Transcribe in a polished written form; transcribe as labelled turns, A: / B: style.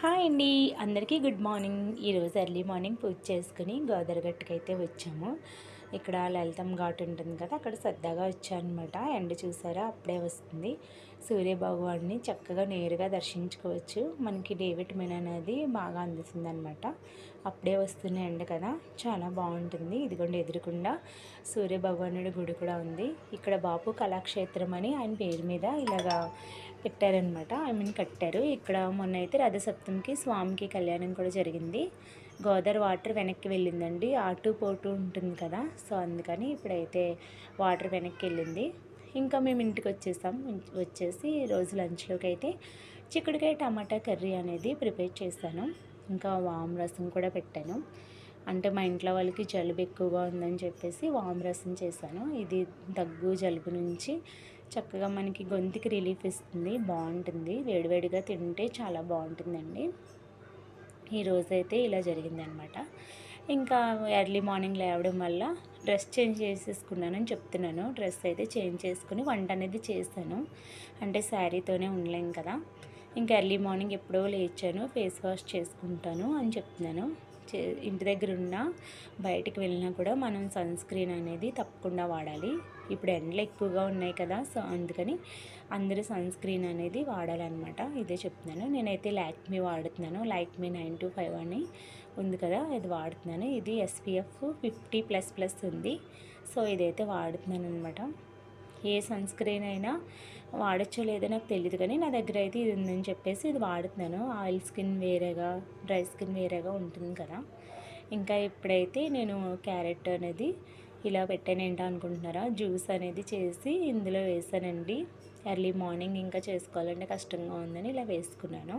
A: Hi అండి, అందరికీ good morning. ఈరోజు ఎర్లీ మార్నింగ్ పూజ చేసుకుని గోదరగట్టుకైతే వచ్చాము. ఇక్కడ లలితమ్మ ఘాట్ ఉంటుంది కదా, అక్కడ సరదాగా వచ్చానమాట. ఎండ చూసారా, అప్పుడే వస్తుంది. సూర్యభగవాన్ని చక్కగా నేరుగా దర్శించుకోవచ్చు. మనకి డే విటమిన్ అనేది బాగా అందుతుంది అనమాట. అప్పుడే వస్తున్న ఎండ కదా, చాలా బాగుంటుంది. ఇదిగోండి ఎదురుకుండా సూర్యభగవానుడి గుడి కూడా ఉంది. ఇక్కడ బాపు కళాక్షేత్రం అని ఆయన పేరు మీద ఇలాగా పెట్టారనమాట. కట్టారు. ఇక్కడ మొన్న అయితే రథసప్తమికి స్వామికి కళ్యాణం కూడా జరిగింది. గోదావరి వాటర్ వెనక్కి వెళ్ళిందండి. ఆటు పోటు ఉంటుంది కదా, సో అందుకని ఇప్పుడైతే వాటర్ వెనక్కి వెళ్ళింది. ఇంకా మేము ఇంటికి వచ్చేసి రోజు లంచ్లోకి అయితే చిక్కుడుకాయ టమాటా కర్రీ అనేది ప్రిపేర్ చేశాను. ఇంకా వామ్ రసం కూడా పెట్టాను. అంటే మా ఇంట్లో వాళ్ళకి జలుబు ఎక్కువగా ఉందని చెప్పేసి వామ్ రసం చేశాను. ఇది దగ్గు జలుబు నుంచి చక్కగా మనకి గొంతుకి రిలీఫ్ ఇస్తుంది, బాగుంటుంది. వేడివేడిగా తింటే చాలా బాగుంటుందండి. ఈరోజైతే ఇలా జరిగిందనమాట. ఇంకా ఎర్లీ మార్నింగ్ లేవడం వల్ల డ్రెస్ చేంజ్ చేసేసుకున్నానని చెప్తున్నాను. డ్రెస్ అయితే చేంజ్ చేసుకుని వంట అనేది చేశాను. అంటే శారీతోనే ఉండలేం కదా. ఇంకా ఎర్లీ మార్నింగ్ ఎప్పుడో లేచాను, ఫేస్ వాష్ చేసుకుంటాను అని చెప్తున్నాను. ఇంటి దగ్గర ఉన్న బయటికి వెళ్ళినా కూడా మనం సన్ స్క్రీన్ అనేది తప్పకుండా వాడాలి. ఇప్పుడు ఎండలు ఎక్కువగా ఉన్నాయి కదా, సో అందుకని అందరూ సన్ స్క్రీన్ అనేది వాడాలన్నమాట. ఇదే చెప్తున్నాను. నేనైతే లాక్మీ వాడుతున్నాను. లాక్మీ 925 అని ఉంది కదా, ఇది వాడుతున్నాను. ఇది SPF 50++ ఉంది. సో ఇదైతే వాడుతున్నాను అనమాట. ఏ సన్ స్క్రీన్ అయినా వాడచ్చో లేదో నాకు తెలియదు, కానీ నా దగ్గర అయితే ఇది ఉందని చెప్పేసి ఇది వాడుతున్నాను. ఆయిల్ స్కిన్ వేరేగా, డ్రై స్కిన్ వేరేగా ఉంటుంది కదా. ఇంకా ఇప్పుడైతే నేను క్యారెట్ అనేది ఇలా పెట్టాను. ఏంటో అనుకుంటున్నారా, జ్యూస్ అనేది చేసి ఇందులో వేసానండి. ఎర్లీ మార్నింగ్ ఇంకా చేసుకోవాలంటే కష్టంగా ఉందని ఇలా వేసుకున్నాను.